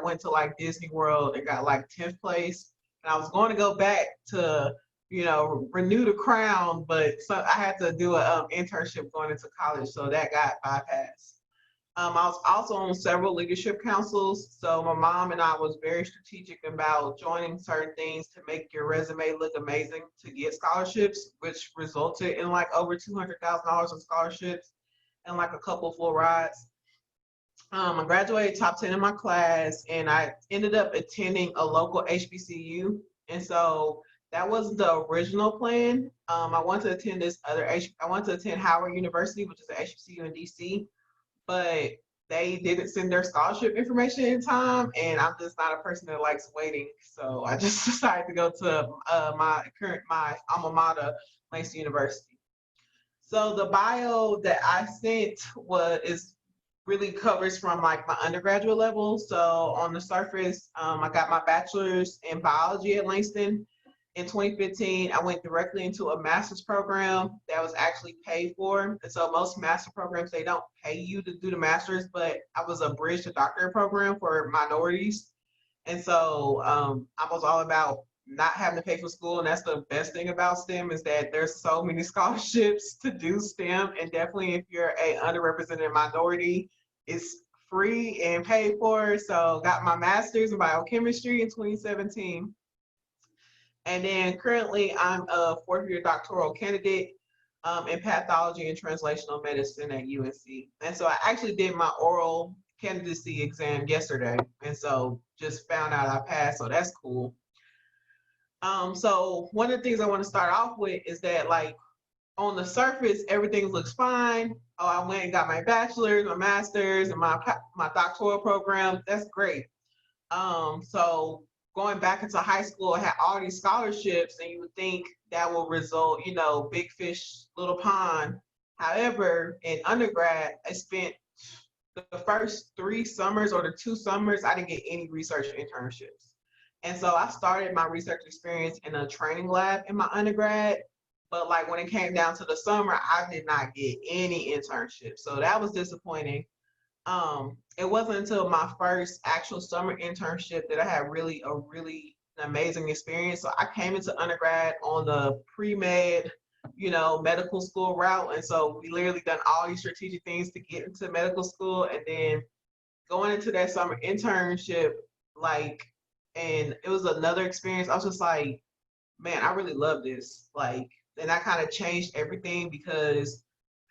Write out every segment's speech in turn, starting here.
went to like Disney World and got like 10th place. And I was going to go back to, you know, renew the crown, but so I had to do an internship going into college, so that got bypassed. I was also on several leadership councils. So my mom and I was very strategic about joining certain things to make your resume look amazing to get scholarships, which resulted in like over $200,000 in scholarships and like a couple full rides. I graduated top 10 in my class, and I ended up attending a local HBCU. And so that wasn't the original plan. I wanted to attend I wanted to attend Howard University, which is an HBCU in DC, but they didn't send their scholarship information in time, and I'm just not a person that likes waiting. So I just decided to go to my alma mater, Langston University. So the bio that I sent is really covers from like my undergraduate level. So on the surface, I got my bachelor's in biology at Langston. In 2015, I went directly into a master's program that was actually paid for. And so most master programs, they don't pay you to do the master's, but I was a bridge to doctorate program for minorities. And so I was all about not having to pay for school. And that's the best thing about STEM, is that there's so many scholarships to do STEM. And definitely if you're a underrepresented minority, it's free and paid for. So got my master's in biochemistry in 2017. And then currently I'm a fourth-year doctoral candidate in pathology and translational medicine at UNC. And so I actually did my oral candidacy exam yesterday. And so just found out I passed, so that's cool. So one of the things I want to start off with is that, like, on the surface, everything looks fine. Oh, I went and got my bachelor's, my master's, and my doctoral program. That's great. So going back into high school, I had all these scholarships, and you would think that will result, you know, big fish, little pond. However, in undergrad, I spent the first 3 summers, or the 2 summers, I didn't get any research internships. And so I started my research experience in a training lab in my undergrad, but like when it came down to the summer, I did not get any internships. So that was disappointing. It wasn't until my first actual summer internship that I had an amazing experience. So I came into undergrad on the pre-med, you know, medical school route. And so we literally done all these strategic things to get into medical school. And then going into that summer internship, like, and it was another experience. I was just like, man, I really love this. Like, and that kind of changed everything, because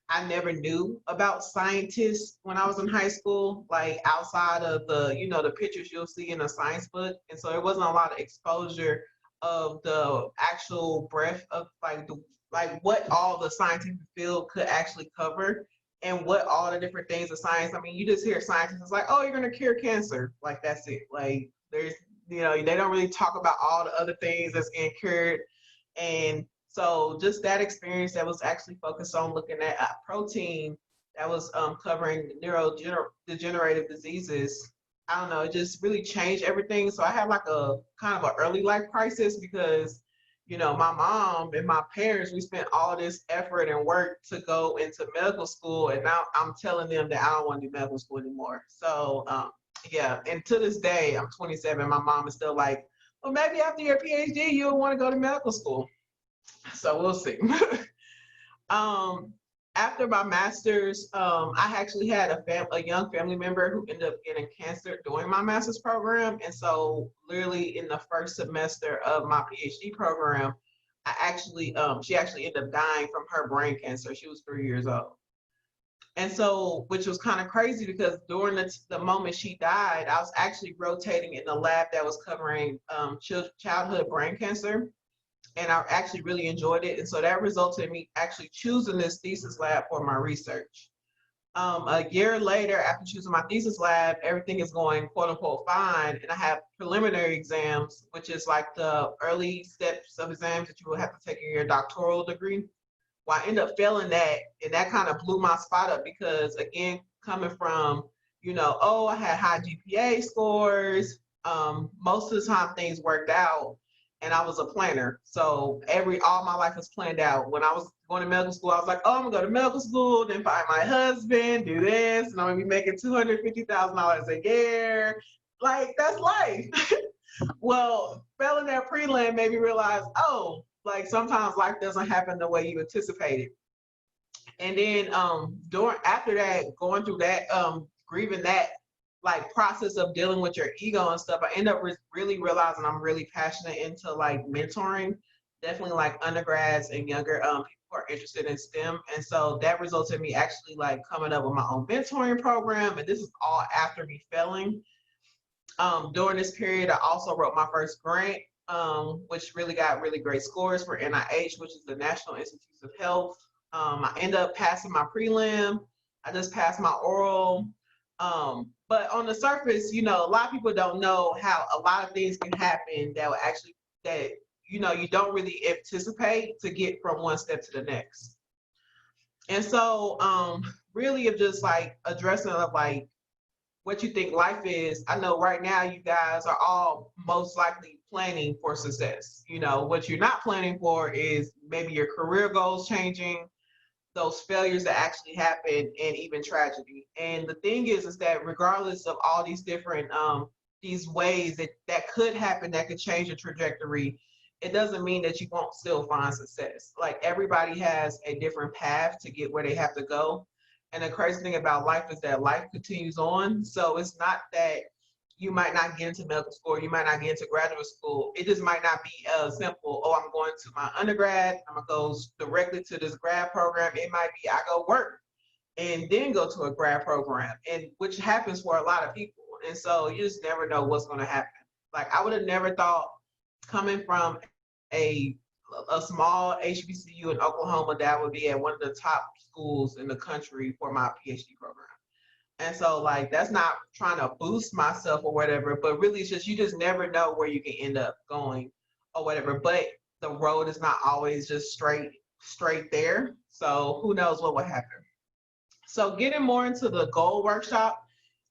I never knew about scientists when I was in high school, like outside of the, you know, the pictures you'll see in a science book. And so there wasn't a lot of exposure of the actual breadth of like what all the scientific field could actually cover, and what all the different things of science. I mean, you just hear scientists, it's like, oh, you're gonna cure cancer. Like, that's it. Like, there's, you know, they don't really talk about all the other things that's getting cured. And so just that experience that was actually focused on looking at a protein that was covering neurodegenerative diseases, I don't know, it just really changed everything. So I had like a kind of an early life crisis, because, you know, my mom and my parents, we spent all this effort and work to go into medical school, and now I'm telling them that I don't want to do medical school anymore. So yeah, and to this day, I'm 27, my mom is still like, well, maybe after your PhD, you'll want to go to medical school. So we'll see. After my master's, I actually had a young family member who ended up getting cancer during my master's program. And so literally in the first semester of my PhD program, she actually ended up dying from her brain cancer. She was 3 years old. And so, which was kind of crazy, because during the moment she died, I was actually rotating in the lab that was covering childhood brain cancer. And I actually really enjoyed it. And so that resulted in me actually choosing this thesis lab for my research. A year later, after choosing my thesis lab, everything is going quote unquote fine. And I have preliminary exams, which is like the early steps of exams that you will have to take in your doctoral degree. Well, I ended up failing that, and that kind of blew my spot up, because again, coming from, you know, oh, I had high GPA scores, most of the time things worked out, and I was a planner. So all my life was planned out. When I was going to medical school, I was like, oh, I'm gonna go to medical school, then find my husband, do this, and I'm gonna be making $250,000 a year. Like, that's life. Well, failing that prelim made me realize, oh, like sometimes life doesn't happen the way you anticipated. And then after that, going through that, grieving that like process of dealing with your ego and stuff, I end up really realizing I'm really passionate into like mentoring, definitely like undergrads and younger people who are interested in STEM. And so that resulted in me actually like coming up with my own mentoring program. And this is all after me failing. During this period, I also wrote my first grant, which really got really great scores for NIH, which is the National Institutes of Health. I ended up passing my prelim. I just passed my oral. But on the surface, you know, a lot of people don't know how a lot of things can happen that will actually, that, you know, you don't really anticipate to get from one step to the next. And so really of just like addressing of like what you think life is. I know right now you guys are all most likely planning for success. You know, what you're not planning for is maybe your career goals changing, those failures that actually happen, and even tragedy. And the thing is that regardless of all these different these ways that could happen, that could change your trajectory, it doesn't mean that you won't still find success. Like everybody has a different path to get where they have to go. And the crazy thing about life is that life continues on. So it's not that you might not get into medical school, you might not get into graduate school. It just might not be simple, oh, I'm going to my undergrad, I'm gonna go directly to this grad program. It might be I go work and then go to a grad program, and which happens for a lot of people. And so you just never know what's gonna happen. Like I would have never thought coming from a small HBCU in Oklahoma that would be at one of the top schools in the country for my PhD program. And so like that's not trying to boost myself or whatever, but really it's just you just never know where you can end up going or whatever. But the road is not always just straight there. So who knows what will happen. So getting more into the goal workshop,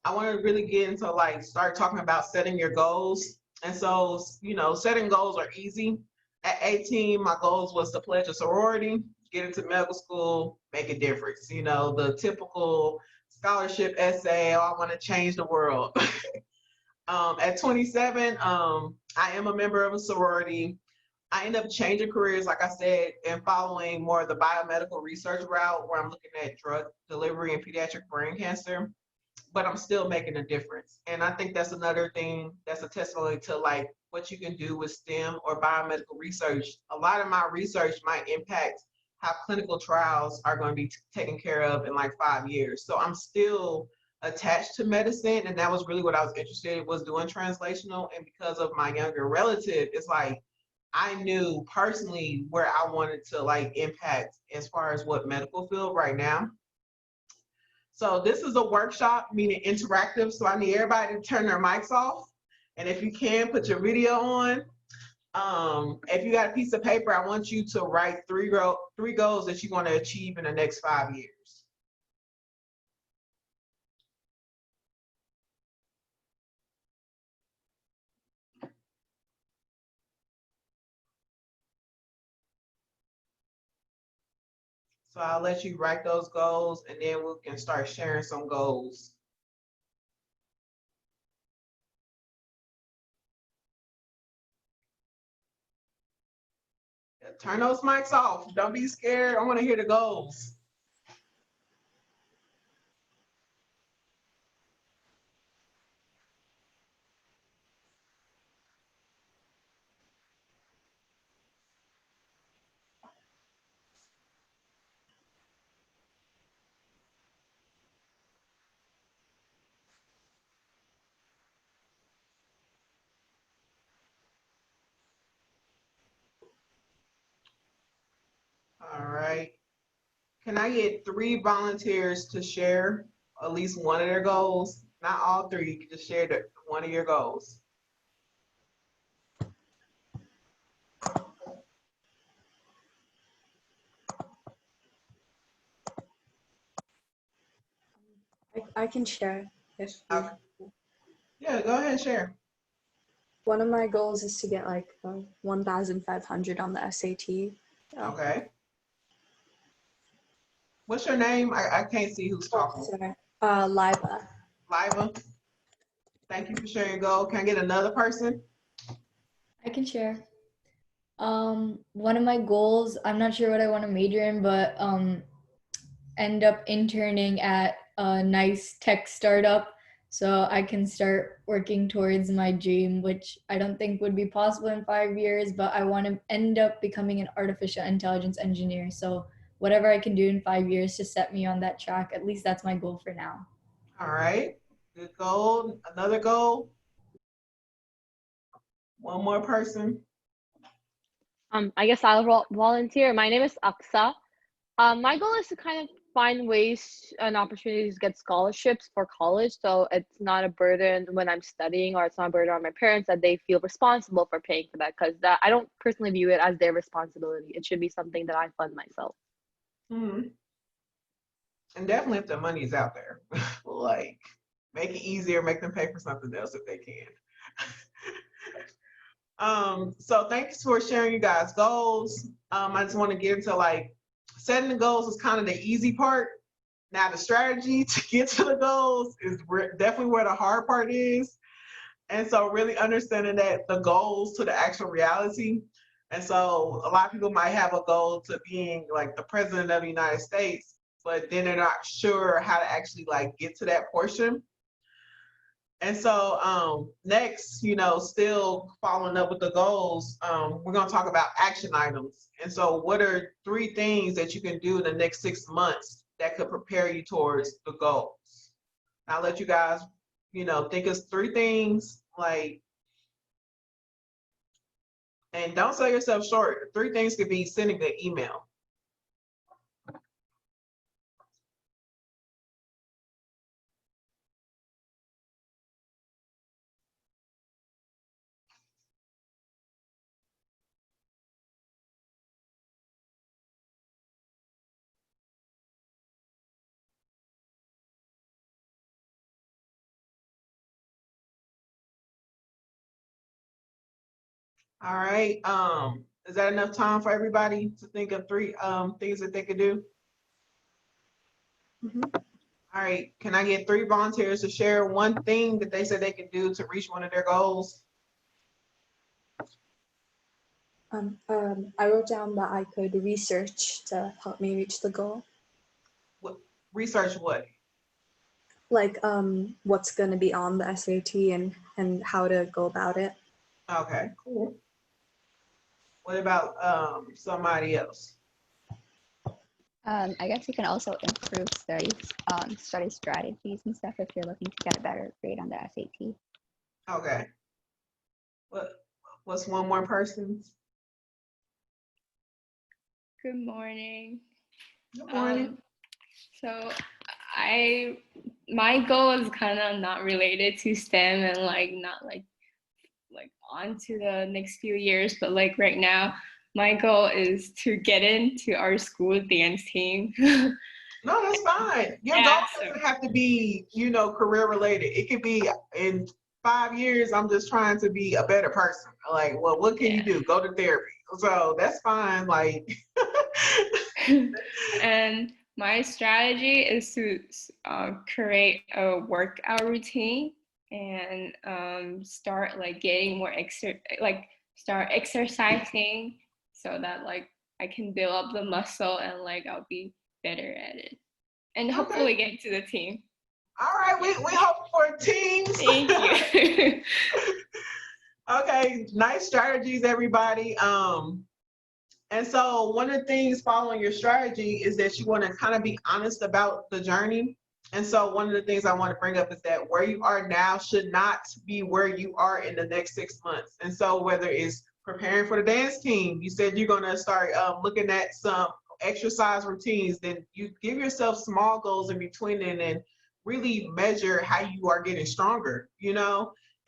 I want to really get into like start talking about setting your goals. And so, you know, setting goals are easy. At 18, my goals was to pledge a sorority, get into medical school, make a difference. You know, the typical scholarship essay, oh, I want to change the world. At 27, I am a member of a sorority. I end up changing careers, like I said, and following more of the biomedical research route where I'm looking at drug delivery and pediatric brain cancer, but I'm still making a difference. And I think that's another thing that's a testimony to like what you can do with STEM or biomedical research. A lot of my research might impact how clinical trials are going to be taken care of in like 5 years. So I'm still attached to medicine, and that was really what I was interested in, was doing translational. And because of my younger relative, it's like I knew personally where I wanted to like impact as far as what medical field right now. So this is a workshop, meaning interactive. So I need everybody to turn their mics off. And if you can, put your video on. If you got a piece of paper, I want you to write three goals that you want to achieve in the next 5 years. So I'll let you write those goals, and then we can start sharing some goals. Turn those mics off. Don't be scared. I want to hear the goals. All right. Can I get 3 volunteers to share at least one of their goals? Not all 3. You can just share one of your goals. I can share if Okay. Yeah, go ahead and share. One of my goals is to get like 1,500 on the SAT. Okay. What's your name? I can't see who's talking. Sorry. Liva. Liva? Thank you for sharing your goal. Can I get another person? I can share. One of my goals, I'm not sure what I want to major in, but end up interning at a nice tech startup so I can start working towards my dream, which I don't think would be possible in 5 years, but I want to end up becoming an artificial intelligence engineer. So whatever I can do in 5 years to set me on that track, at least that's my goal for now. All right. Good goal. Another goal. One more person. I guess I'll volunteer. My name is Aksa. My goal is to kind of find ways and opportunities to get scholarships for college, so it's not a burden when I'm studying, or it's not a burden on my parents that they feel responsible for paying for that, because that I don't personally view it as their responsibility. It should be something that I fund myself. Mm-hmm. And definitely if the money is out there, like make it easier, make them pay for something else if they can. So thanks for sharing you guys' goals. I just want to get into like setting the goals is kind of the easy part. Now the strategy to get to the goals is definitely where the hard part is. And so really understanding that the goals to the actual reality. And so a lot of people might have a goal to being like the president of the United States, but then they're not sure how to actually like get to that portion. And so next, still following up with the goals, we're going to talk about action items. And so what are 3 things that you can do in the next 6 months that could prepare you towards the goals? I'll let you guys, think of 3 things, like, and don't sell yourself short. 3 things could be sending an email. All right. Is that enough time for everybody to think of 3 things that they could do? Mm-hmm. All right. Can I get 3 volunteers to share one thing that they said they could do to reach one of their goals? I wrote down that I could research to help me reach the goal. What research? What? Like what's going to be on the SAT and how to go about it. Okay, cool. What about somebody else? I guess you can also improve study strategies and stuff if you're looking to get a better grade on the SAT. Okay. What's one more person? Good morning. Good morning. So my goal is kind of not related to STEM and like not like on to the next few years, but like right now, my goal is to get into our school dance team. No, that's fine. Your goal doesn't have to be, career related. It could be in 5 years, I'm just trying to be a better person. Like, well, what can you do? Go to therapy. So that's fine. Like, and my strategy is to create a workout routine and start like getting more start exercising so that like I can build up the muscle and like I'll be better at it and hopefully get to the team. All right, we hope for teams. Thank you. Okay, nice strategies, everybody. And so one of the things following your strategy is that you want to kind of be honest about the journey. And so one of the things I want to bring up is that where you are now should not be where you are in the next 6 months. And so whether it's preparing for the dance team, you said you're going to start looking at some exercise routines, then you give yourself small goals in between and really measure how you are getting stronger,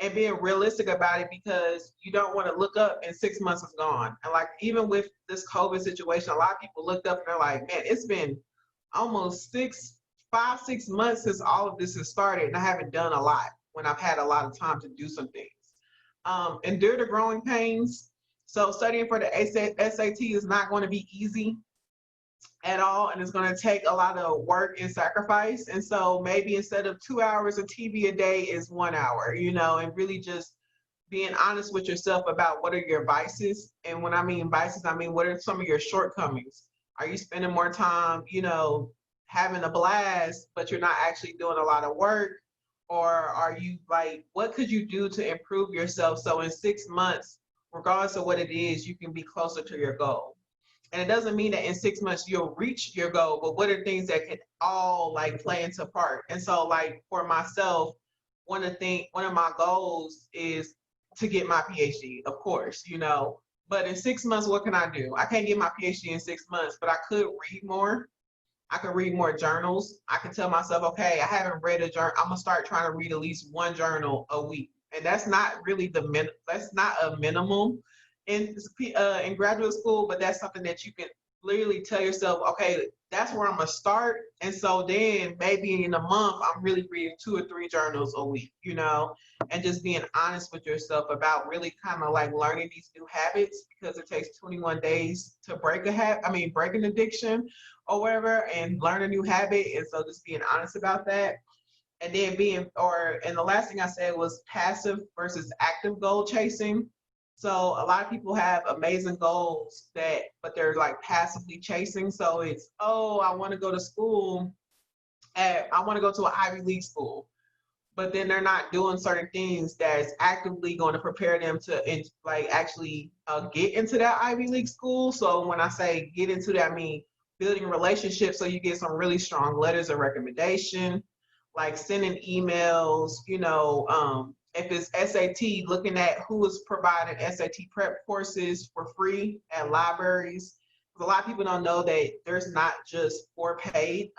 and being realistic about it, because you don't want to look up and 6 months is gone. And like, even with this COVID situation, a lot of people looked up and they're like, man, it's been almost 5-6 months since all of this has started, and I haven't done a lot when I've had a lot of time to do some things. Endure the growing pains. So studying for the SAT is not going to be easy. at all, and it's going to take a lot of work and sacrifice. And so maybe instead of 2 hours of TV a day is 1 hour, you know, and really just being honest with yourself about what are your vices. And when I mean vices, I mean, what are some of your shortcomings? Are you spending more time, you know, having a blast, but you're not actually doing a lot of work? Or are you like, what could you do to improve yourself so in 6 months, regardless of what it is, you can be closer to your goal? And it doesn't mean that in 6 months you'll reach your goal, but what are things that could all like play into part? And so like for myself, one of my goals is to get my PhD, of course, you know. But in 6 months, what can I do? I can't get my PhD in 6 months, but I could read more. I could read more journals. I could tell myself, okay, I haven't read a journal. I'm gonna start trying to read at least one journal a week, and that's not really that's not a minimum in graduate school, but that's something that you can literally tell yourself, okay, that's where I'm gonna start. And so then maybe in a month, I'm really reading 2 or 3 journals a week, you know, and just being honest with yourself about really kind of like learning these new habits, because it takes 21 days to break an addiction or whatever, and learn a new habit. And so just being honest about that. And then and the last thing I said was passive versus active goal chasing. So a lot of people have amazing goals but they're like passively chasing. So it's, oh, I want to go to school I want to go to an Ivy League school, but then they're not doing certain things that is actively going to prepare them to actually get into that Ivy League school. So when I say get into that, I mean building relationships so you get some really strong letters of recommendation, like sending emails, you know, if it's SAT, looking at who is providing SAT prep courses for free at libraries. A lot of people don't know that there's not just for paid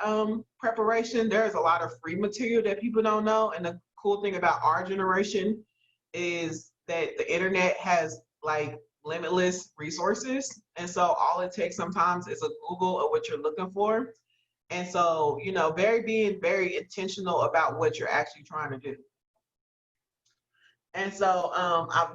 preparation. There's a lot of free material that people don't know. And the cool thing about our generation is that the internet has like limitless resources. And so all it takes sometimes is a Google of what you're looking for. And so, you know, being very intentional about what you're actually trying to do. And so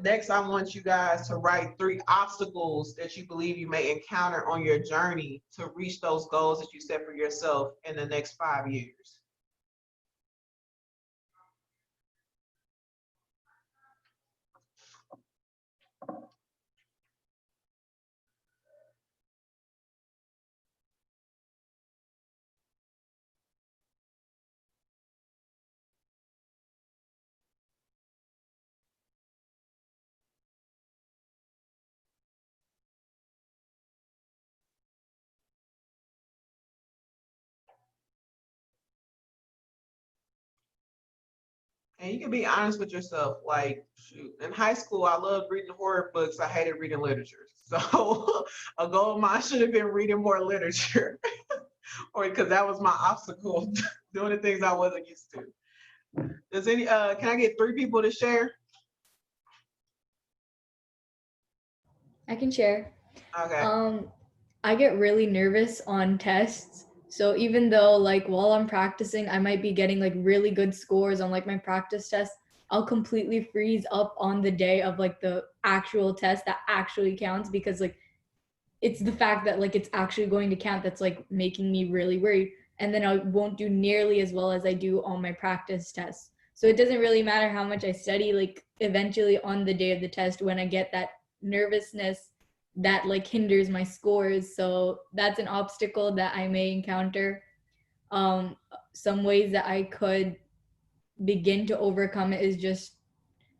next, I want you guys to write 3 obstacles that you believe you may encounter on your journey to reach those goals that you set for yourself in the next 5 years. And you can be honest with yourself. Like, shoot, in high school, I loved reading horror books. I hated reading literature. So a goal of mine should have been reading more literature, or because that was my obstacle, doing the things I wasn't used to. Does can I get 3 people to share? I can share. Okay. I get really nervous on tests. So even though like while I'm practicing, I might be getting like really good scores on like my practice tests, I'll completely freeze up on the day of like the actual test that actually counts, because like it's the fact that like it's actually going to count that's like making me really worried. And then I won't do nearly as well as I do on my practice tests. So it doesn't really matter how much I study, like eventually on the day of the test, when I get that nervousness, that like hinders my scores. So that's an obstacle that I may encounter. Some ways that I could begin to overcome it is just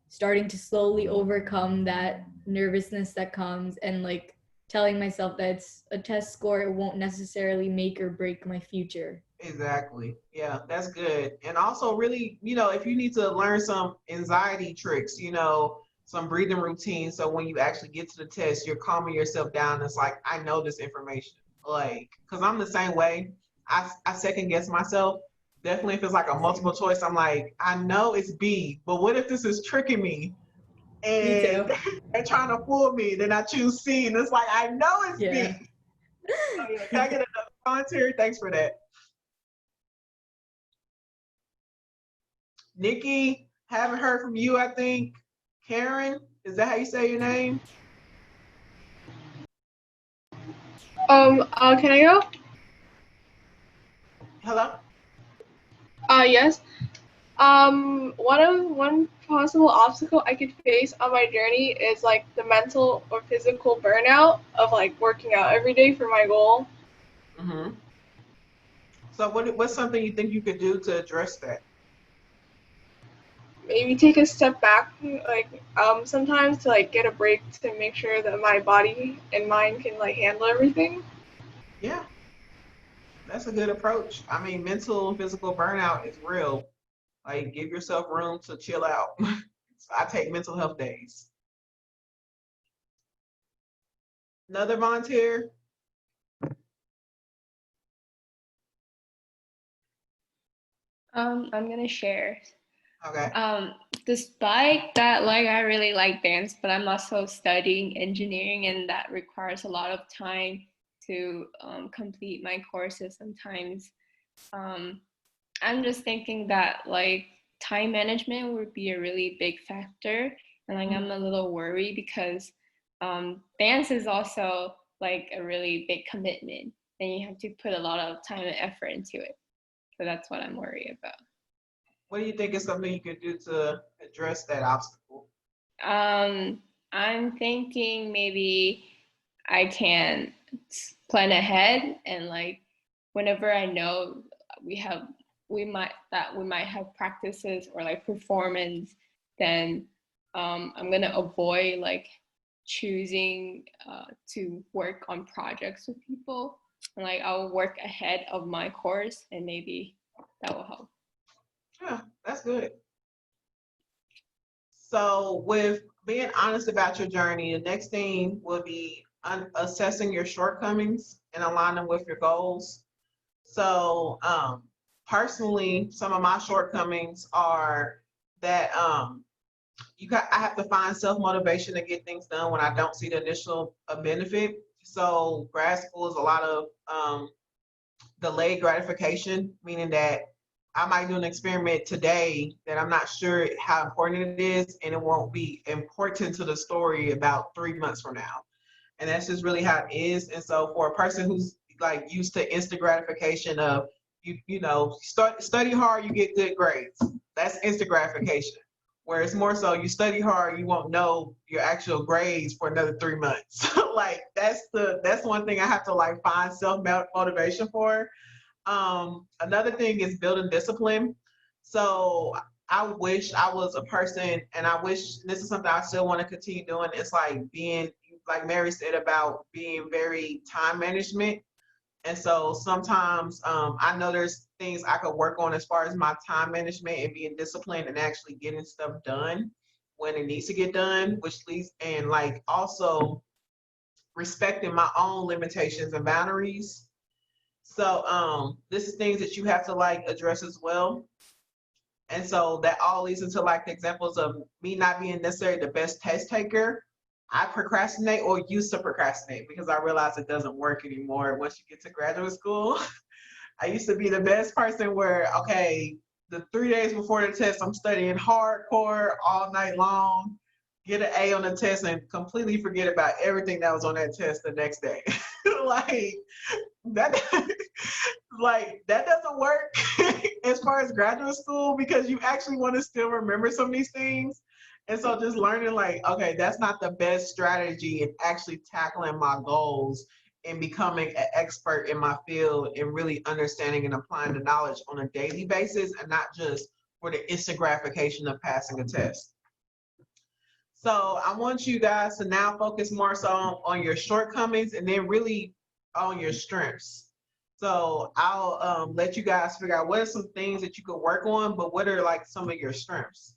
starting to slowly overcome that nervousness that comes, and like telling myself that it's a test score, it won't necessarily make or break my future. Exactly. Yeah, that's good. And also really, you know, if you need to learn some anxiety tricks, you know, some breathing routines, so when you actually get to the test, you're calming yourself down. It's like, I know this information. Like, because I'm the same way. I second guess myself. Definitely if it's like a multiple choice, I'm like, I know it's B, but what if this is tricking me? Me too. And they're trying to fool me. Then I choose C, and it's like, I know it's Yeah. B. So yeah, can I get another volunteer? Thanks for that. Nikki, haven't heard from you, I think. Karen, is that how you say your name? Can I go? Hello? Yes. One possible obstacle I could face on my journey is like the mental or physical burnout of like working out every day for my goal. Mm-hmm. So what's something you think you could do to address that? Maybe take a step back, like sometimes to like get a break to make sure that my body and mind can like handle everything. Yeah, that's a good approach. I mean, mental and physical burnout is real. Like, give yourself room to chill out. I take mental health days. Another volunteer? I'm gonna share. Okay. Despite that, like I really like dance, but I'm also studying engineering, and that requires a lot of time to complete my courses. Sometimes, I'm just thinking that like time management would be a really big factor, and like I'm a little worried because dance is also like a really big commitment, and you have to put a lot of time and effort into it. So that's what I'm worried about. What do you think is something you could do to address that obstacle? I'm thinking maybe I can plan ahead and like whenever I know we have we might have practices or like performance, then I'm gonna avoid like choosing to work on projects with people. And, like I'll work ahead of my course, and maybe that will help. Yeah, that's good. So, with being honest about your journey, the next thing will be assessing your shortcomings and aligning with your goals. So, personally, some of my shortcomings are that I have to find self motivation to get things done when I don't see the initial benefit. So, grad school is a lot of delayed gratification, meaning that I might do an experiment today that I'm not sure how important it is, and it won't be important to the story about 3 months from now. And that's just really how it is. And so for a person who's like used to instant gratification of study hard, you get good grades. That's instant gratification. Where it's more so you study hard, you won't know your actual grades for another 3 months. Like that's one thing I have to like find self motivation for. Another thing is building discipline. So I wish I was a person, and I wish this is something I still want to continue doing. It's like being, like Mary said, about being very time management. And so sometimes I know there's things I could work on as far as my time management and being disciplined and actually getting stuff done when it needs to get done, which leads and like also respecting my own limitations and boundaries. So this is things that you have to like address as well. And so that all leads into like the examples of me not being necessarily the best test taker. I procrastinate or used to procrastinate because I realize it doesn't work anymore once you get to graduate school. I used to be the best person where, okay, the 3 days before the test, I'm studying hardcore all night long, get an A on the test, and completely forget about everything that was on that test the next day. Like that like that doesn't work as far as graduate school because you actually want to still remember some of these things. And so just learning like, okay, that's not the best strategy in actually tackling my goals and becoming an expert in my field and really understanding and applying the knowledge on a daily basis and not just for the instant gratification of passing a test. So I want you guys to now focus more so on your shortcomings and then really on your strengths. So I'll let you guys figure out what are some things that you could work on, but what are like some of your strengths?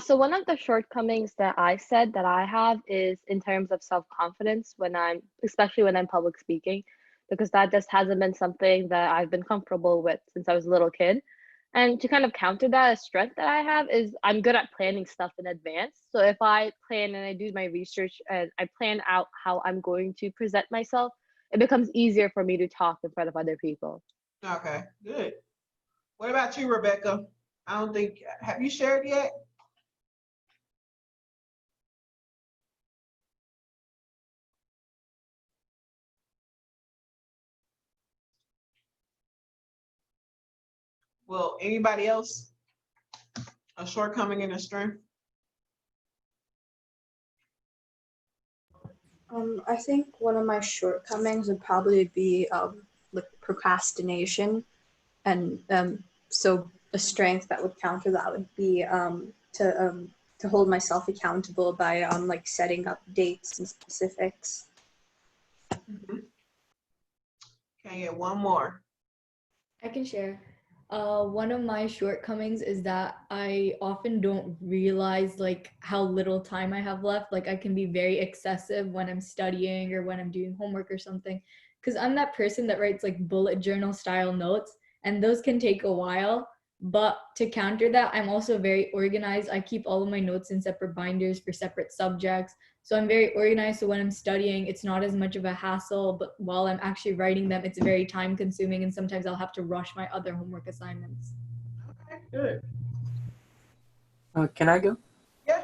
So one of the shortcomings that I said that I have is in terms of self-confidence when especially when I'm public speaking, because that just hasn't been something that I've been comfortable with since I was a little kid. And to kind of counter that, a strength that I have is I'm good at planning stuff in advance. So if I plan and I do my research and I plan out how I'm going to present myself, it becomes easier for me to talk in front of other people. Okay, good. What about you, Rebecca? I don't think, have you shared yet? Well, anybody else? A shortcoming and a strength? I think one of my shortcomings would probably be like procrastination, and so a strength that would counter that would be to hold myself accountable by like setting up dates and specifics. Mm-hmm. Can I get one more? I can share. One of my shortcomings is that I often don't realize like how little time I have left. Like I can be very excessive when I'm studying or when I'm doing homework or something, because I'm that person that writes like bullet journal style notes, and those can take a while. But to counter that, I'm also very organized. I keep all of my notes in separate binders for separate subjects. So I'm very organized. So when I'm studying, it's not as much of a hassle, but while I'm actually writing them, it's very time consuming. And sometimes I'll have to rush my other homework assignments. Okay, good. Can I go? Yeah.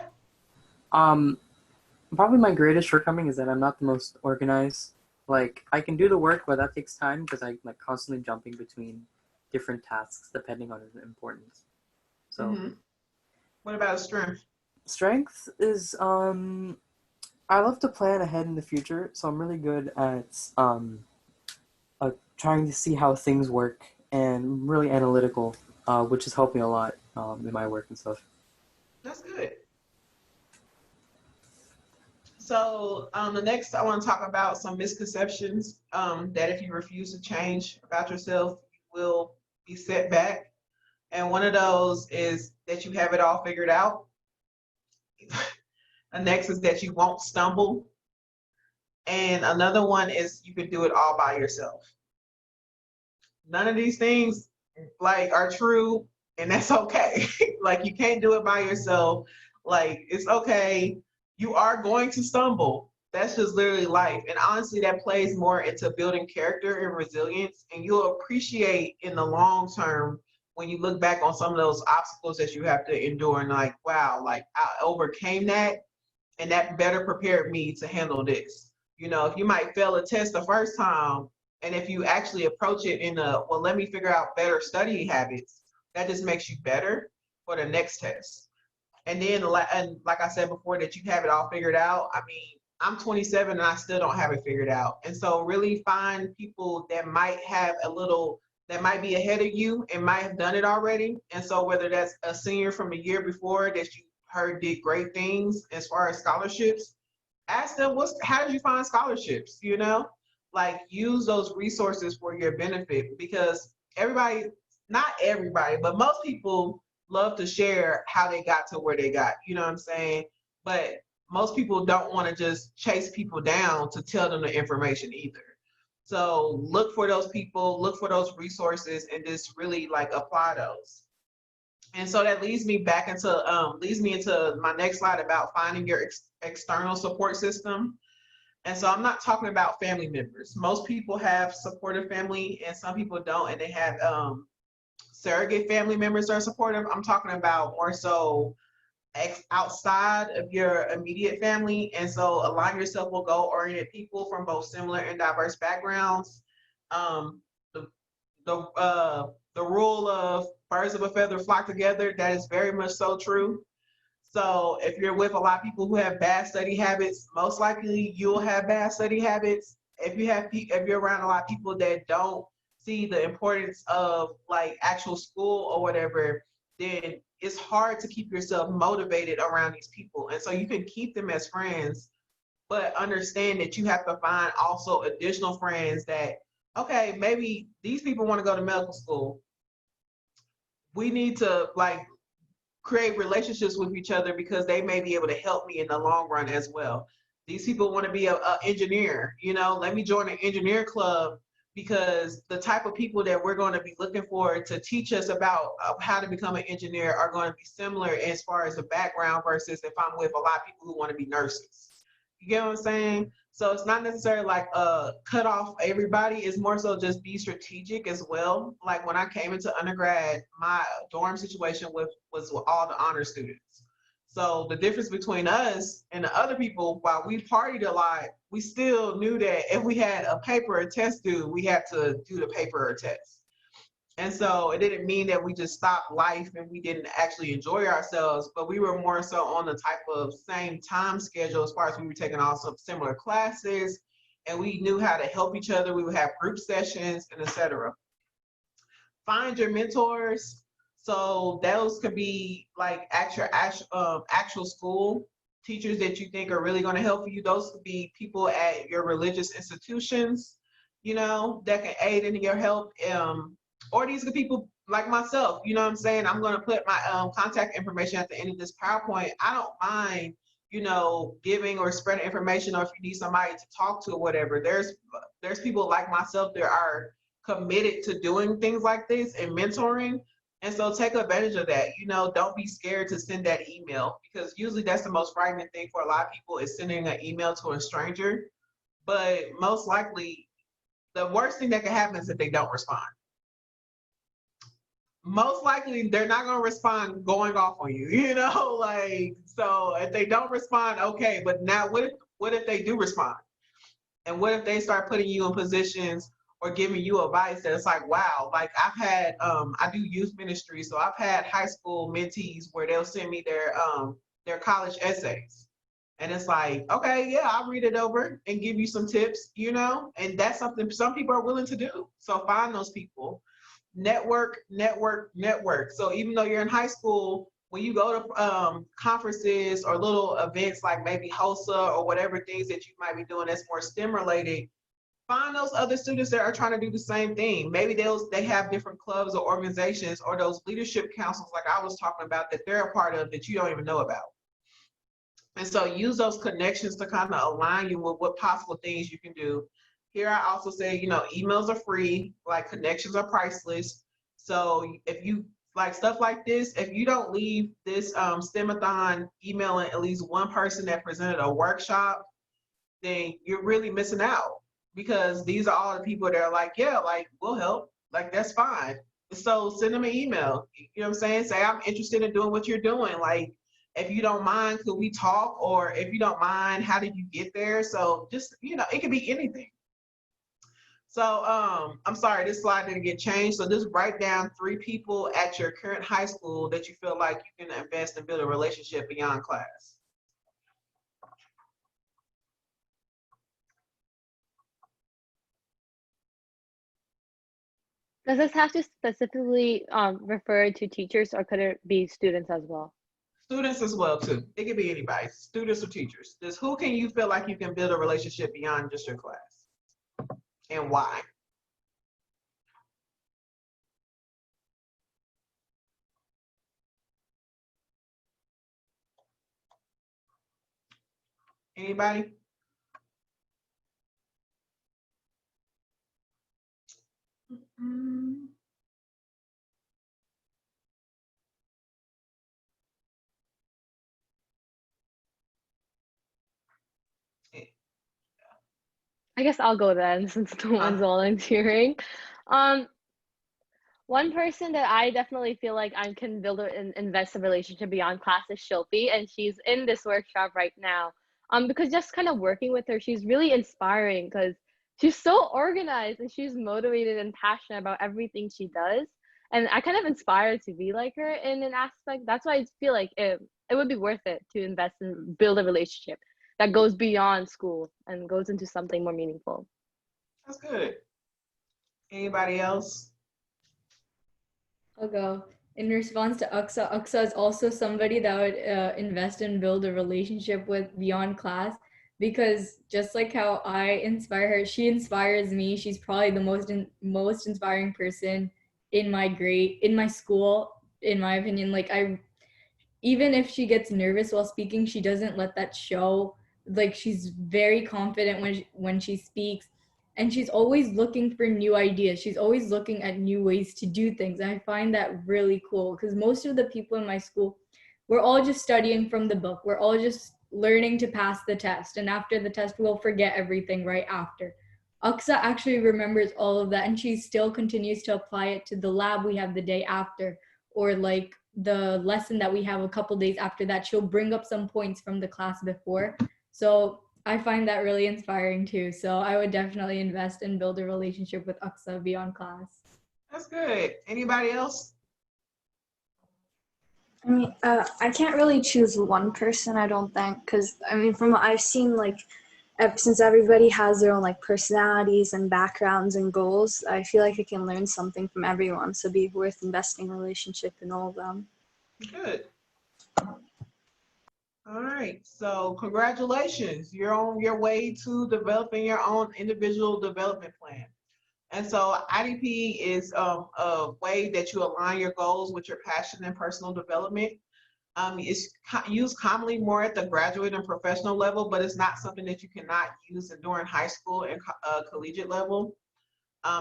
Probably my greatest shortcoming is that I'm not the most organized. Like I can do the work, but that takes time because I like constantly jumping between different tasks depending on its importance. So, What about a strength? strength is I love to plan ahead in the future, so I'm really good at trying to see how things work and really analytical, which has helped me a lot in my work and stuff. That's good. So the next, I want to talk about some misconceptions that if you refuse to change about yourself, you will be set back. And one of those is that you have it all figured out. The next is that you won't stumble. And another one is you can do it all by yourself. None of these things like are true, and that's okay. Like you can't do it by yourself. Like it's okay. You are going to stumble. That's just literally life. And honestly, that plays more into building character and resilience. And you'll appreciate in the long term when you look back on some of those obstacles that you have to endure and like, wow, like I overcame that and that better prepared me to handle this. You know, if you might fail a test the first time, and if you actually approach it in a, well, let me figure out better study habits, that just makes you better for the next test. And then, and like I said before, that you have it all figured out. I mean, I'm 27 and I still don't have it figured out. And so really find people that might have a little, that might be ahead of you and might have done it already. And so whether that's a senior from the year before that you heard did great things as far as scholarships, ask them, how did you find scholarships, you know? Like use those resources for your benefit, because everybody, not everybody, but most people love to share how they got to where they got, you know what I'm saying? But most people don't want to just chase people down to tell them the information either. So look for those people, look for those resources, and just really like apply those. And so that leads me back into into my next slide about finding your external support system. And so I'm not talking about family members. Most people have supportive family and some people don't, and they have surrogate family members that are supportive. I'm talking about more so outside of your immediate family. And so align yourself with goal-oriented people from both similar and diverse backgrounds. The rule of birds of a feather flock together, that is very much so true. So if you're with a lot of people who have bad study habits, most likely you'll have bad study habits. If you're around a lot of people that don't see the importance of like actual school or whatever, then it's hard to keep yourself motivated around these people. And so you can keep them as friends, but understand that you have to find also additional friends that, okay, maybe these people want to go to medical school. We need to like create relationships with each other because they may be able to help me in the long run as well. These people want to be an engineer, you know, let me join an engineer club because the type of people that we're going to be looking for to teach us about how to become an engineer are going to be similar as far as the background versus if I'm with a lot of people who want to be nurses. You get what I'm saying? So it's not necessarily like cut off everybody. It's more so just be strategic as well. Like when I came into undergrad, my dorm situation was with all the honor students. So the difference between us and the other people, while we partied a lot, we still knew that if we had a paper or test due, we had to do the paper or test. And so it didn't mean that we just stopped life and we didn't actually enjoy ourselves, but we were more so on the type of same time schedule as far as we were taking on some similar classes, and we knew how to help each other. We would have group sessions and etc. Find your mentors. So those could be like actual school teachers that you think are really going to help you. Those could be people at your religious institutions, you know, that can aid in your help. Or these are people like myself, you know what I'm saying? I'm going to put my contact information at the end of this PowerPoint. I don't mind, you know, giving or spreading information, or if you need somebody to talk to or whatever. There's people like myself that are committed to doing things like this and mentoring. And so take advantage of that. You know, don't be scared to send that email, because usually that's the most frightening thing for a lot of people is sending an email to a stranger. But most likely, the worst thing that can happen is that they don't respond. Most likely they're not going to respond going off on you, you know, like, so if they don't respond, okay, but now what if they do respond? And what if they start putting you in positions or giving you advice that it's like, wow, like I've had, I do youth ministry, so I've had high school mentees where they'll send me their college essays. And it's like, okay, yeah, I'll read it over and give you some tips, you know, and that's something some people are willing to do. So find those people. Network. So even though you're in high school, when you go to conferences or little events like maybe HOSA or whatever things that you might be doing that's more STEM related, find those other students that are trying to do the same thing. Maybe they have different clubs or organizations or those leadership councils like I was talking about that they're a part of that you don't even know about. And so use those connections to kind of align you with what possible things you can do. Here I also say, you know, emails are free, like connections are priceless. So if you like stuff like this, if you don't leave this STEMathon emailing at least one person that presented a workshop, then you're really missing out, because these are all the people that are like, yeah, like we'll help, like that's fine. So send them an email, you know what I'm saying? Say, I'm interested in doing what you're doing. Like, if you don't mind, could we talk? Or if you don't mind, how did you get there? So just, you know, it could be anything. So I'm sorry, this slide didn't get changed. So just write down 3 people at your current high school that you feel like you can invest and build a relationship beyond class. Does this have to specifically refer to teachers, or could it be students as well? Students as well too. It could be anybody, students or teachers. Just who can you feel like you can build a relationship beyond just your class, and why? Anybody? I guess I'll go then, since no one's volunteering. One person that I definitely feel like I can build and invest a relationship beyond class is Shilpi, and she's in this workshop right now. Because just kind of working with her, she's really inspiring because she's so organized and she's motivated and passionate about everything she does. And I kind of inspired to be like her in an aspect. That's why I feel like it would be worth it to invest and build a relationship that goes beyond school and goes into something more meaningful. That's good. Anybody else? I'll go. In response to Aksa, Aksa is also somebody that would invest and build a relationship with beyond class, because just like how I inspire her, she inspires me. She's probably the most inspiring person in my school, in my opinion. Like, even if she gets nervous while speaking, she doesn't let that show. Like, she's very confident when she speaks. and she's always looking for new ideas. She's always looking at new ways to do things. And I find that really cool because most of the people in my school, we're all just studying from the book. We're all just learning to pass the test. And after the test, we'll forget everything right after. Aksa actually remembers all of that, and she still continues to apply it to the lab we have the day after, or like the lesson that we have a couple days after that. She'll bring up some points from the class before. So I find that really inspiring too. So I would definitely invest and build a relationship with Aksa beyond class. That's good. Anybody else? I mean, I can't really choose one person, I don't think, because I mean, from what I've seen, like, since everybody has their own like personalities and backgrounds and goals, I feel like I can learn something from everyone. So it'd be worth investing a relationship in all of them. Good. All right. So congratulations. You're on your way to developing your own individual development plan. And so IDP is a way that you align your goals with your passion and personal development. It's used commonly more at the graduate and professional level, but it's not something that you cannot use during high school and collegiate level.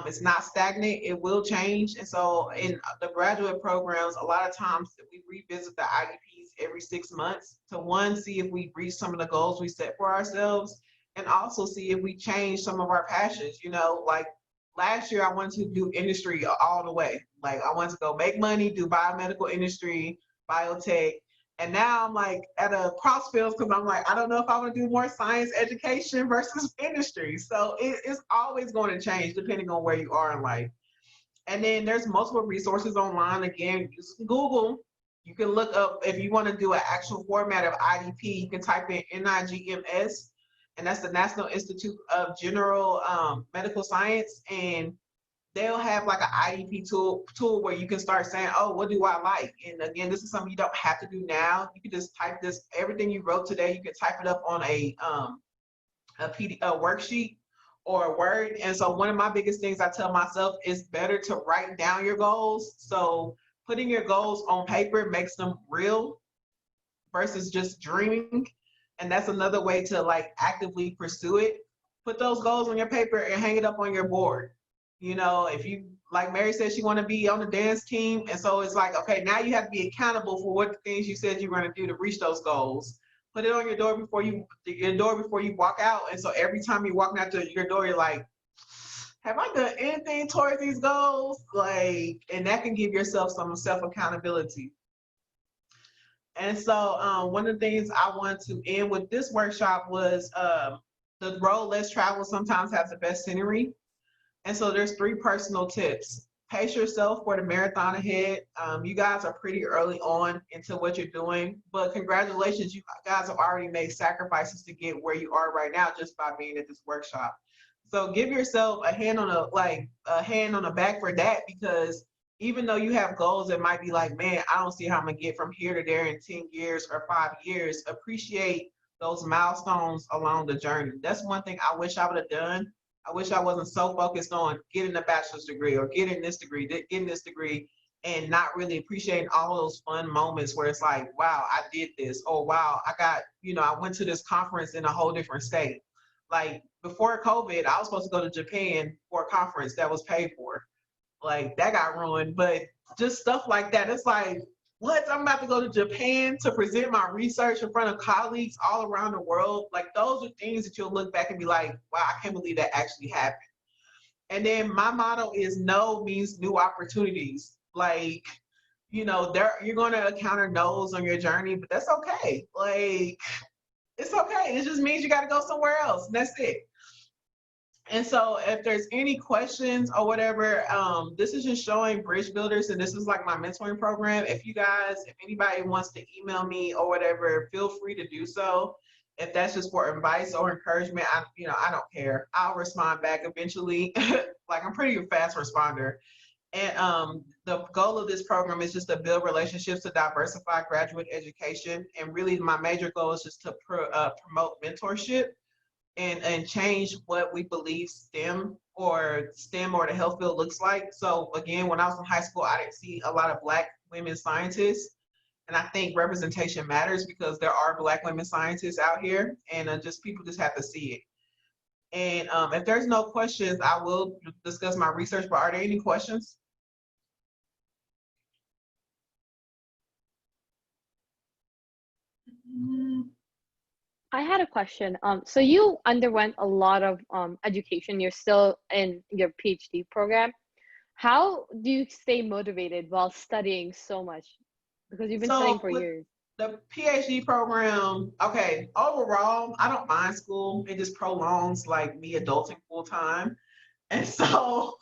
It's not stagnant, it will change. And so in the graduate programs, a lot of times we revisit the IDPs every 6 months to one, see if we reach some of the goals we set for ourselves, and also see if we change some of our passions. You know, like last year I wanted to do industry all the way. Like I wanted to go make money, do biomedical industry, biotech. And now I'm like at a crossroads because I'm like, I don't know if I want to do more science education versus industry. So it's always going to change depending on where you are in life. And then there's multiple resources online. Again, use Google. You can look up, if you want to do an actual format of IDP, you can type in NIGMS, and that's the National Institute of General Medical Science. And they'll have like an IDP tool where you can start saying, oh, what do I like? And again, this is something you don't have to do now. You can just type this, everything you wrote today, you can type it up on a worksheet or a Word. And so one of my biggest things I tell myself is better to write down your goals. So putting your goals on paper makes them real versus just dreaming. And that's another way to like actively pursue it. Put those goals on your paper and hang it up on your board. You know, if you, like Mary said, she want to be on the dance team. And so it's like, okay, now you have to be accountable for what the things you said you were going to do to reach those goals. Put it on your door before you walk out. And so every time you're walking out your door, you're like, have I done anything towards these goals? Like, and that can give yourself some self-accountability. And so one of the things I want to end with this workshop was the road less traveled sometimes has the best scenery. And so there's 3 personal tips. Pace yourself for the marathon ahead. You guys are pretty early on into what you're doing, but congratulations, you guys have already made sacrifices to get where you are right now just by being at this workshop. So give yourself a hand on the back for that, because even though you have goals that might be like, man, I don't see how I'm gonna get from here to there in 10 years or 5 years, appreciate those milestones along the journey. That's one thing I wish I would have done. I wish I wasn't so focused on getting a bachelor's degree or getting this degree, and not really appreciating all those fun moments where it's like, wow, I did this. Oh, wow, I went to this conference in a whole different state. Like before COVID, I was supposed to go to Japan for a conference that was paid for. Like that got ruined, but just stuff like that. It's like, what? I'm about to go to Japan to present my research in front of colleagues all around the world. Like those are things that you'll look back and be like, wow, I can't believe that actually happened. And then my motto is no means new opportunities. Like, you know, you're going to encounter no's on your journey, but that's okay. Like, it's okay. It just means you got to go somewhere else. And that's it. And so if there's any questions or whatever, this is just showing Bridge Builders, and this is like my mentoring program. If anybody wants to email me or whatever, feel free to do so. If that's just for advice or encouragement, I don't care. I'll respond back eventually. Like I'm pretty fast responder. And the goal of this program is just to build relationships to diversify graduate education. And really my major goal is just to promote mentorship and change what we believe STEM or the health field looks like. So again, when I was in high school, I didn't see a lot of Black women scientists. And I think representation matters because there are Black women scientists out here, and people just have to see it. And if there's no questions, I will discuss my research, but are there any questions? I had a question. So you underwent a lot of education. You're still in your PhD program. How do you stay motivated while studying so much? Because you've been studying So for with years. the PhD program, okay, overall, I don't mind school. It just prolongs like me adulting full time. And so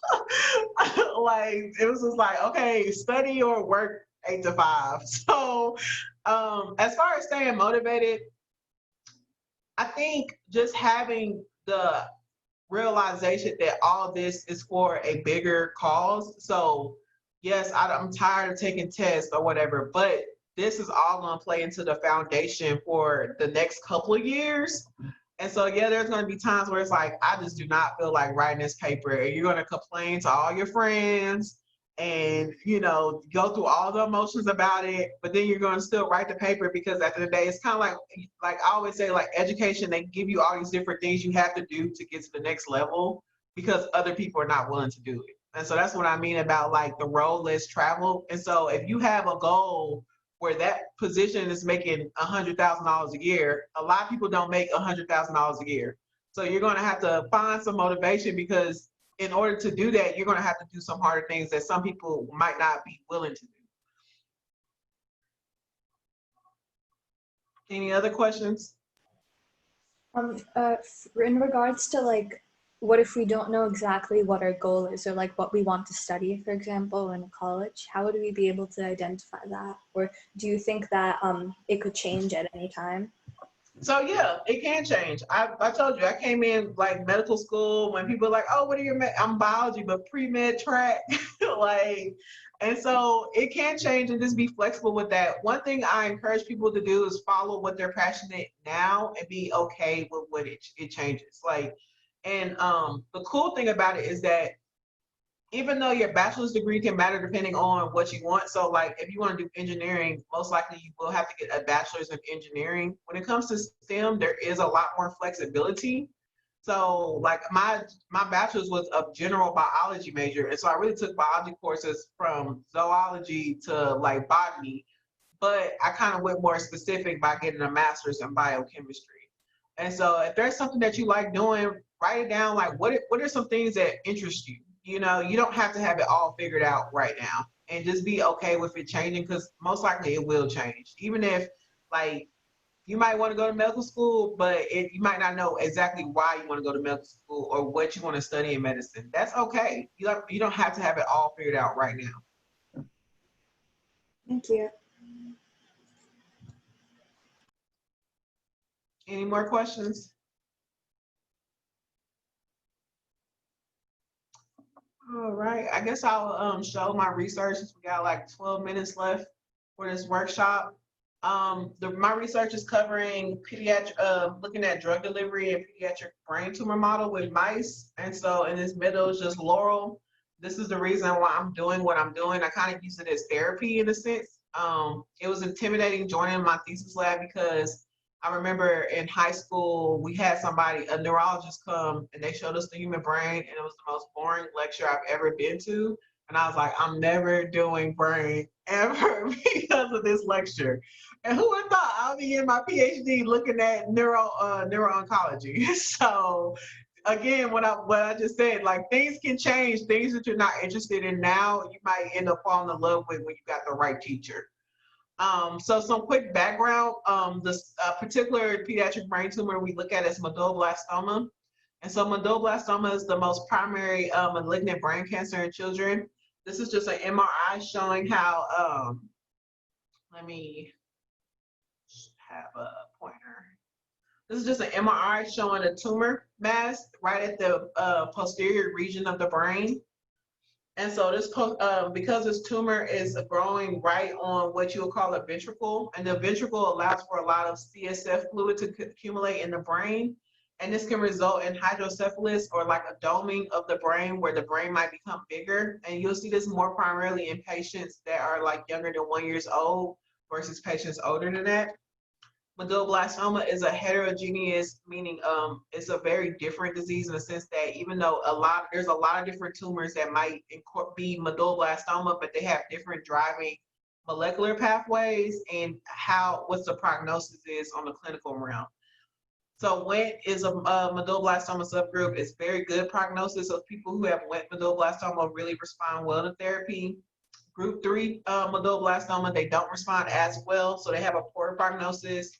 like it was just like, okay, study or work 8 to 5. So as far as staying motivated, I think just having the realization that all this is for a bigger cause. So yes, I'm tired of taking tests or whatever, but this is all going to play into the foundation for the next couple of years. And so, yeah, there's going to be times where it's like, I just do not feel like writing this paper. And you're going to complain to all your friends and, you know, go through all the emotions about it. But then you're going to still write the paper because at the end of the day, it's kind of like I always say, like education, they give you all these different things you have to do to get to the next level because other people are not willing to do it. And so that's what I mean about like the road less traveled. And so if you have a goal where that position is making $100,000 a year, a lot of people don't make $100,000 a year. So you're going to have to find some motivation because in order to do that, you're going to have to do some harder things that some people might not be willing to do. Any other questions? In regards to like, what if we don't know exactly what our goal is or like what we want to study, for example, in college, how would we be able to identify that? Or do you think that it could change at any time? So yeah, it can change. I told you, I came in like medical school when people are like, oh, what are your I'm biology, but pre-med track, like, and so it can change and just be flexible with that. One thing I encourage people to do is follow what they're passionate now and be okay with what it changes. Like, and the cool thing about it is that even though your bachelor's degree can matter depending on what you want. So like if you want to do engineering, most likely you will have to get a bachelor's in engineering. When it comes to STEM, there is a lot more flexibility. So like my bachelor's was a general biology major. And so I really took biology courses from zoology to like botany, but I kind of went more specific by getting a master's in biochemistry. And so if there's something that you like doing, write it down. Like what are some things that interest you? You know, you don't have to have it all figured out right now, and just be okay with it changing because most likely it will change. Even if like you might want to go to medical school, but you might not know exactly why you want to go to medical school or what you want to study in medicine. That's okay. You don't have to have it all figured out right now. Thank you. Any more questions? All right, I guess I'll show my research since we got like 12 minutes left for this workshop. My research is covering pediatric, looking at drug delivery and pediatric brain tumor model with mice. And so in this middle is just Laurel. This is the reason why I'm doing what I'm doing. I kind of use it as therapy in a sense. It was intimidating joining my thesis lab because I remember in high school, we had a neurologist come and they showed us the human brain and it was the most boring lecture I've ever been to. And I was like, I'm never doing brain ever because of this lecture. And who would have thought I'll be in my PhD looking at neuro-oncology. So again, what I just said, like things can change, things that you're not interested in now, you might end up falling in love with when you got the right teacher. So some quick background, this particular pediatric brain tumor we look at is medulloblastoma. And so medulloblastoma is the most primary malignant brain cancer in children. This is just an MRI showing how, let me have a pointer. This is just an MRI showing a tumor mass right at the posterior region of the brain. And so this, because this tumor is growing right on what you would call a ventricle, and the ventricle allows for a lot of CSF fluid to accumulate in the brain. And this can result in hydrocephalus or like a doming of the brain where the brain might become bigger. And you'll see this more primarily in patients that are like younger than 1 year old versus patients older than that. medulloblastoma is a heterogeneous, meaning it's a very different disease in the sense that even though there's a lot of different tumors that might be medulloblastoma, but they have different driving molecular pathways and what's the prognosis is on the clinical realm. So Wnt is a medulloblastoma subgroup. It's very good prognosis. So people who have Wnt medulloblastoma really respond well to therapy. Group 3 medulloblastoma, they don't respond as well, so they have a poor prognosis.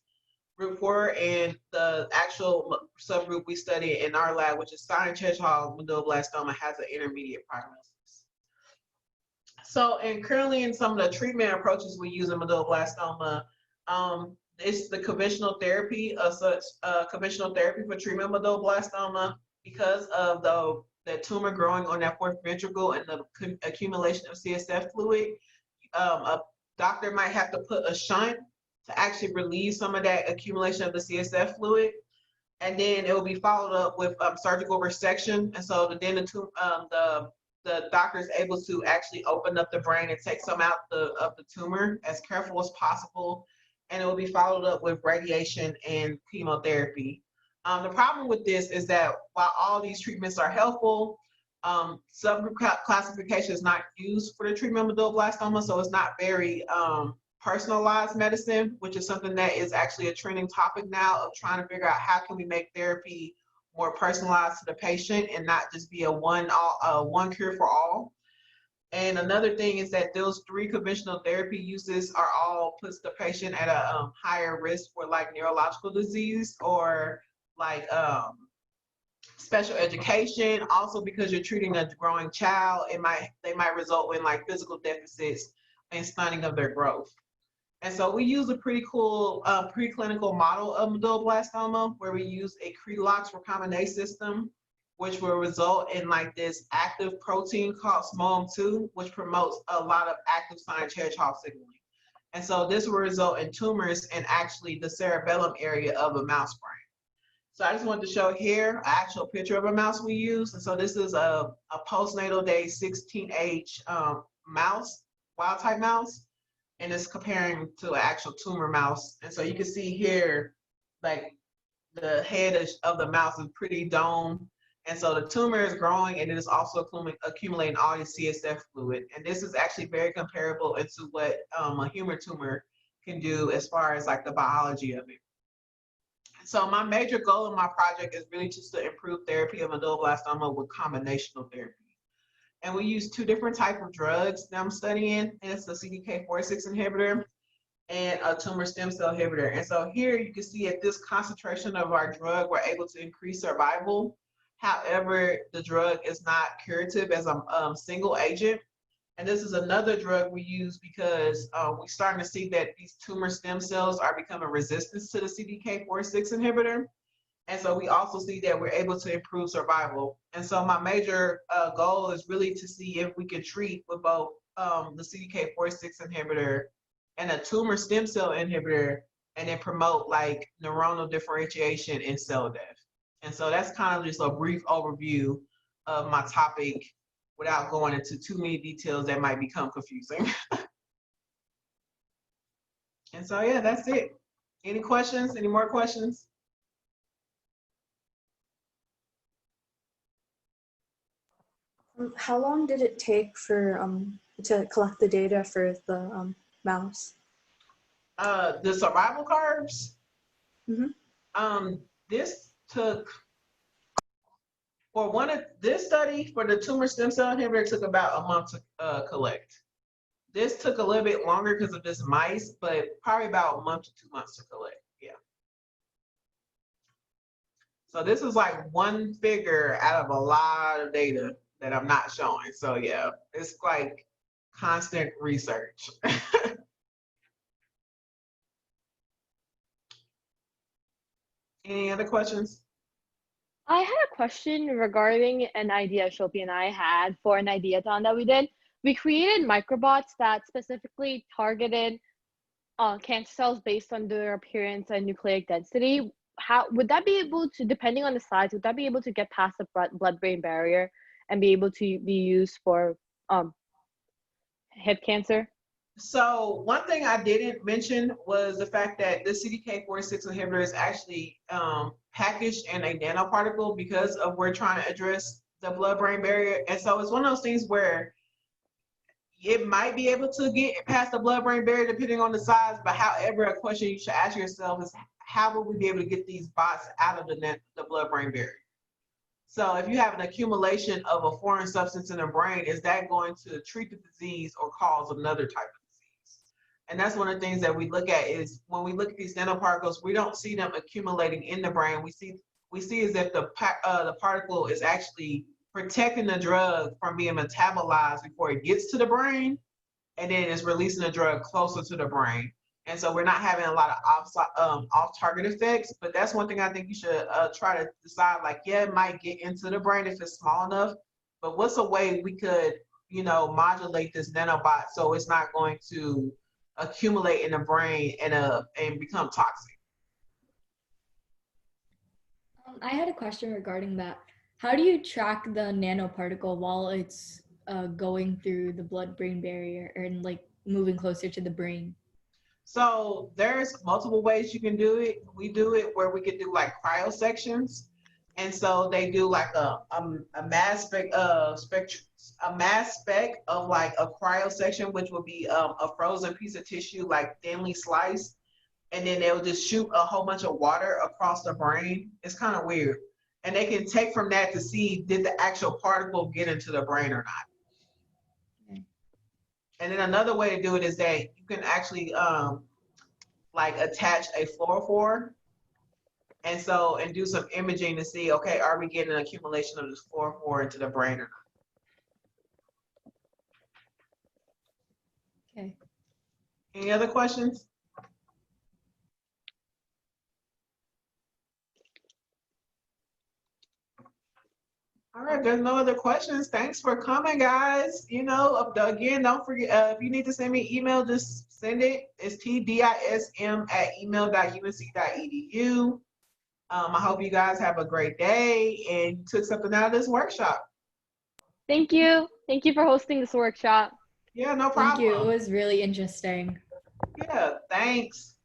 Group 4 and the actual subgroup we study in our lab, which is Steiners-Hedgehog medulloblastoma, has an intermediate prognosis. So, and currently in some of the treatment approaches we use in medulloblastoma, it's the conventional therapy of such conventional therapy for treatment of medulloblastoma because of the tumor growing on that fourth ventricle and the accumulation of CSF fluid. A doctor might have to put a shunt to actually relieve some of that accumulation of the CSF fluid, and then it will be followed up with surgical resection. And so then the doctor is able to actually open up the brain and take some out of the tumor as careful as possible, and it will be followed up with radiation and chemotherapy. The problem with this is that while all these treatments are helpful, subgroup classification is not used for the treatment of medulloblastoma, so it's not very personalized medicine, which is something that is actually a trending topic now of trying to figure out how can we make therapy more personalized to the patient and not just be a one cure for all. And another thing is that those 3 conventional therapy uses are all puts the patient at a higher risk for like neurological disease or like special education. Also, because you're treating a growing child, they might result in like physical deficits and stunting of their growth. And so we use a pretty cool preclinical model of medulloblastoma where we use a Cre-Lox recombinase system, which will result in like this active protein called SMOM2, which promotes a lot of active Steiners-Hedgehog signaling. And so this will result in tumors in actually the cerebellum area of a mouse brain. So I just wanted to show here an actual picture of a mouse we use. And so this is a postnatal day 16H mouse, wild type mouse, and it's comparing to an actual tumor mouse. And so you can see here, like the head of the mouse is pretty domed. And so the tumor is growing and it is also accumulating all the CSF fluid. And this is actually very comparable into what a human tumor can do as far as like the biology of it. So my major goal in my project is really just to improve therapy of medulloblastoma with combinational therapy. And we use 2 different types of drugs that I'm studying, and it's a CDK4/6 inhibitor and a tumor stem cell inhibitor. And so here you can see at this concentration of our drug, we're able to increase survival. However, the drug is not curative as a single agent. And this is another drug we use because we're starting to see that these tumor stem cells are becoming resistant to the CDK4/6 inhibitor. And so we also see that we're able to improve survival. And so my major goal is really to see if we can treat with both the CDK4/6 inhibitor and a tumor stem cell inhibitor and then promote like neuronal differentiation and cell death. And so that's kind of just a brief overview of my topic without going into too many details that might become confusing. And so, yeah, that's it. Any questions? Any more questions? How long did it take for to collect the data for the mouse? The survival curves? Mm-hmm. This took, for this study, for the tumor stem cell inhibitor, took about a month to collect. This took a little bit longer because of this mice, but probably about a month to 2 months to collect, yeah. So this is like one figure out of a lot of data that I'm not showing. So yeah, it's like constant research. Any other questions? I had a question regarding an idea Shopi and I had for an ideathon that we did. We created microbots that specifically targeted cancer cells based on their appearance and nucleic density. How would that be able to, depending on the size, would that be able to get past the blood-brain barrier and be able to be used for head cancer? So one thing I didn't mention was the fact that the CDK4/6 inhibitor is actually packaged in a nanoparticle because of we're trying to address the blood-brain barrier. And so it's one of those things where it might be able to get past the blood-brain barrier depending on the size, but however, a question you should ask yourself is how will we be able to get these bots out of the blood-brain barrier? So if you have an accumulation of a foreign substance in the brain, is that going to treat the disease or cause another type of disease? And that's one of the things that we look at is when we look at these nanoparticles, we don't see them accumulating in the brain. We see as if the particle is actually protecting the drug from being metabolized before it gets to the brain, and then it's releasing the drug closer to the brain. And so we're not having a lot of off-target effects, but that's one thing I think you should try to decide, like, yeah, it might get into the brain if it's small enough, but what's a way we could, modulate this nanobot so it's not going to accumulate in the brain and become toxic? I had a question regarding that. How do you track the nanoparticle while it's going through the blood-brain barrier and like moving closer to the brain? So there's multiple ways you can do it. We do it where we could do like cryosections. And so they do like a mass spec of like a cryosection, which would be a frozen piece of tissue, like thinly sliced. And then they'll just shoot a whole bunch of water across the brain. It's kind of weird. And they can take from that to see did the actual particle get into the brain or not. And then another way to do it is that you can actually like attach a fluorophore and do some imaging to see, okay, are we getting an accumulation of this fluorophore into the brain or not? Okay. Any other questions? All right, there's no other questions. Thanks for coming, guys. Again, don't forget, if you need to send me an email, just send it. It's tdism@email.unc.edu. I hope you guys have a great day and took something out of this workshop. Thank you. Thank you for hosting this workshop. Yeah, no problem. Thank you. It was really interesting. Yeah, thanks.